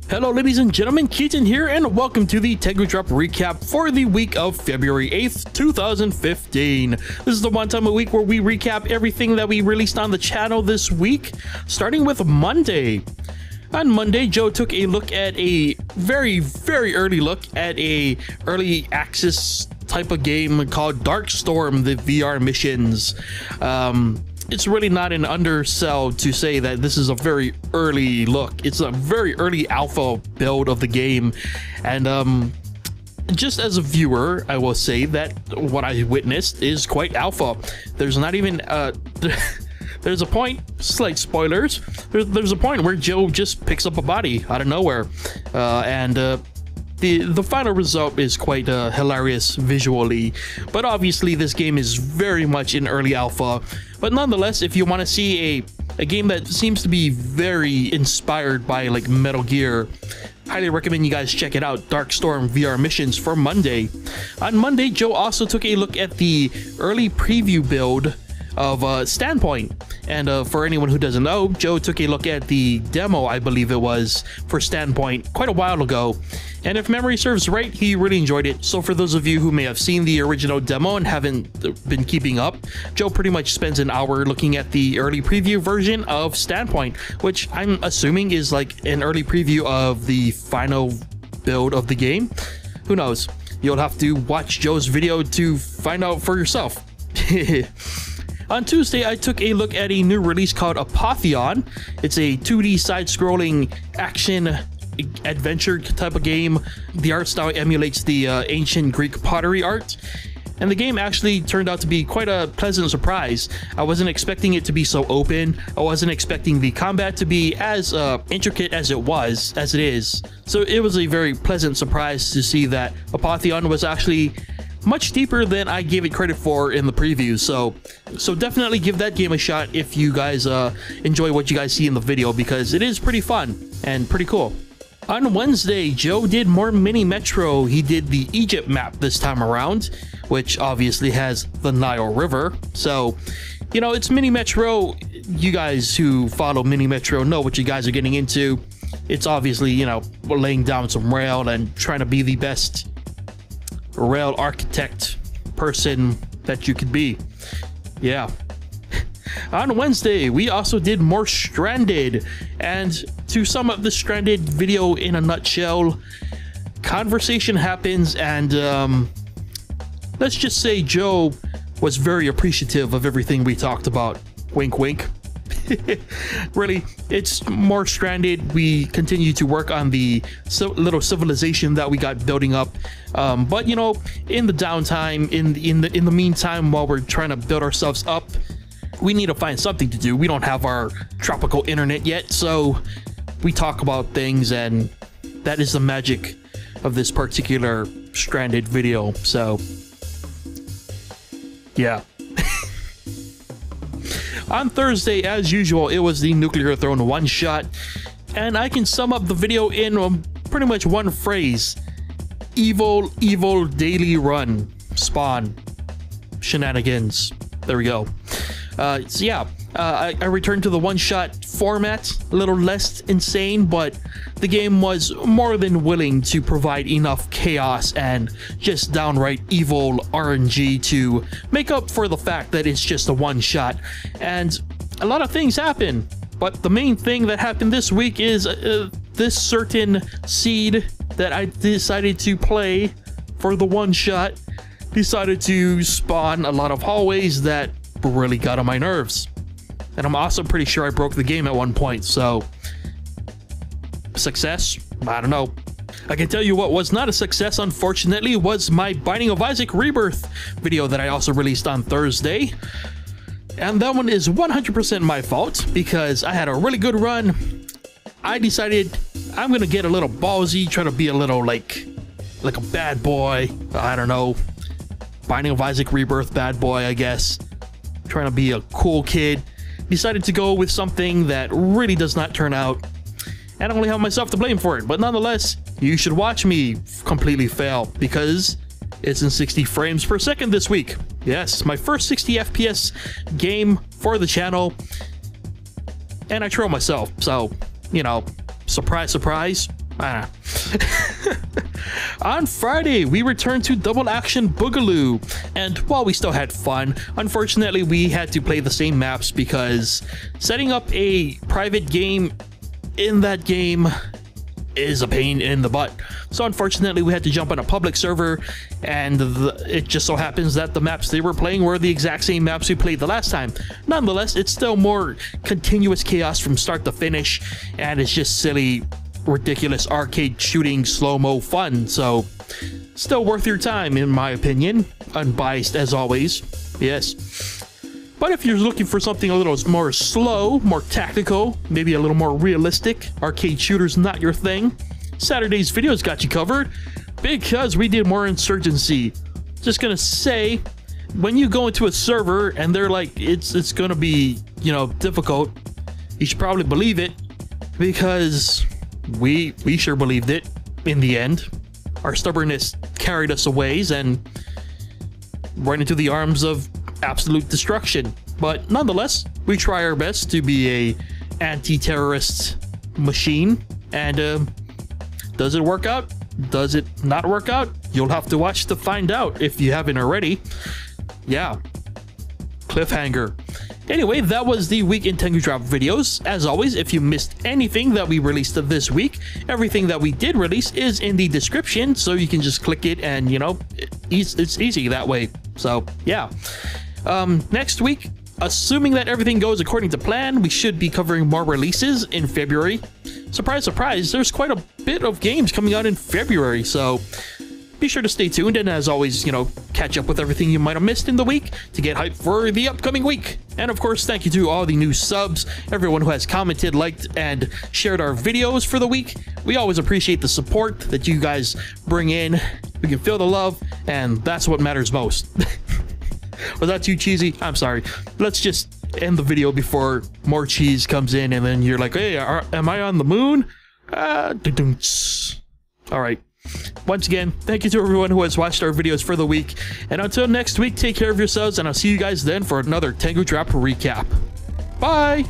Hello ladies and gentlemen, Keaton here and welcome to the Tengu Drop Recap for the week of February 8th, 2015. This is the one time a week where we recap everything that we released on the channel this week, starting with Monday. On Monday, Joe took a look at a very early look at a early access type of game called Darkstorm, the VR missions. It's really not an undersell to say that this is a very early look. It's a very early alpha build of the game, and just as a viewer, I will say that what I witnessed is quite alpha. There's not even there's a point, slight spoilers, there's a point where Joe just picks up a body out of nowhere, and the final result is quite hilarious visually. But obviously this game is very much in early alpha. But nonetheless, if you want to see a game that seems to be very inspired by like Metal Gear, highly recommend you guys check it out. Darkstorm VR missions for Monday. On Monday, Joe also took a look at the early preview build of Standpoint, and for anyone who doesn't know, Joe took a look at the demo, I believe it was, for Standpoint quite a while ago, and if memory serves right, he really enjoyed it. So for those of you who may have seen the original demo and haven't been keeping up, Joe pretty much spends an hour looking at the early preview version of Standpoint, which I'm assuming is like an early preview of the final build of the game. Who knows? You'll have to watch Joe's video to find out for yourself. On Tuesday, I took a look at a new release called Apotheon. It's a 2D side-scrolling action adventure type of game. The art style emulates the ancient Greek pottery art, and the game actually turned out to be quite a pleasant surprise. I wasn't expecting it to be so open. I wasn't expecting the combat to be as intricate as it is. So it was a very pleasant surprise to see that Apotheon was actually much deeper than I gave it credit for in the preview. So definitely give that game a shot if you guys enjoy what you guys see in the video, because it is pretty fun and pretty cool. On Wednesday, Joe did more Mini Metro. He did the Egypt map this time around, which obviously has the Nile River. So, you know, it's Mini Metro. You guys who follow Mini Metro know what you guys are getting into. It's obviously, you know, laying down some rail and trying to be the best rail architect person that you could be. Yeah. On Wednesday, we also did more Stranded, and to sum up the Stranded video in a nutshell, conversation happens, and let's just say Joe was very appreciative of everything we talked about. Wink wink. Really, it's more Stranded. We continue to work on the little civilization that we got building up, but you know, in the downtime, in the meantime, while we're trying to build ourselves up, we need to find something to do. We don't have our tropical internet yet, so we talk about things, and that is the magic of this particular Stranded video. So yeah. On Thursday, as usual, it was the Nuclear Throne one-shot, and I can sum up the video in pretty much one phrase: evil daily run, spawn, shenanigans. There we go. So yeah, I returned to the one-shot format, a little less insane, but the game was more than willing to provide enough chaos and just downright evil RNG to make up for the fact that it's just a one-shot. And a lot of things happen, but the main thing that happened this week is this certain seed that I decided to play for the one-shot decided to spawn a lot of hallways that really got on my nerves. And I'm also pretty sure I broke the game at one point, so success? I don't know. I can tell you what was not a success, unfortunately, was my Binding of Isaac Rebirth video that I also released on Thursday. And that one is 100% my fault, because I had a really good run. I decided I'm gonna get a little ballsy, try to be a little like a bad boy. I don't know. Binding of Isaac Rebirth bad boy, I guess. Trying to be a cool kid. Decided to go with something that really does not turn out, and I only have myself to blame for it. But nonetheless, you should watch me completely fail, because it's in 60 frames per second this week. Yes, my first 60 FPS game for the channel, and I troll myself, so, you know, surprise surprise, On Friday, we returned to Double Action Boogaloo, and while we still had fun, unfortunately we had to play the same maps because setting up a private game in that game is a pain in the butt. So unfortunately we had to jump on a public server, and it just so happens that the maps they were playing were the exact same maps we played the last time. Nonetheless, it's still more continuous chaos from start to finish, and it's just silly, ridiculous arcade shooting slow-mo fun, so still worth your time in my opinion. Unbiased as always, yes. But if you're looking for something a little more slow, more tactical, maybe a little more realistic, arcade shooters not your thing, Saturday's videos got you covered because we did more insurgency. Just gonna say, when you go into a server and they're like, it's gonna be, you know, difficult, you should probably believe it, because we sure believed it in the end. Our stubbornness carried us a ways and right into the arms of absolute destruction. But nonetheless, we try our best to be a anti-terrorist machine. And does it work out? Does it not work out? You'll have to watch to find out if you haven't already. Yeah. Cliffhanger. Anyway, that was the week in Tengu Drop videos. As always, if you missed anything that we released this week, everything that we did release is in the description, so you can just click it and, you know, it's easy that way. So, yeah. Next week, assuming that everything goes according to plan, we should be covering more releases in February. Surprise, surprise, there's quite a bit of games coming out in February, so be sure to stay tuned, and as always, you know, catch up with everything you might have missed in the week to get hyped for the upcoming week. And of course, thank you to all the new subs, everyone who has commented, liked, and shared our videos for the week. We always appreciate the support that you guys bring in. We can feel the love, and that's what matters most. Was that too cheesy? I'm sorry. Let's just end the video before more cheese comes in, and then you're like, hey, am I on the moon? Alright. Once again, thank you to everyone who has watched our videos for the week, and until next week, take care of yourselves, and I'll see you guys then for another Tengu Drop Recap. Bye!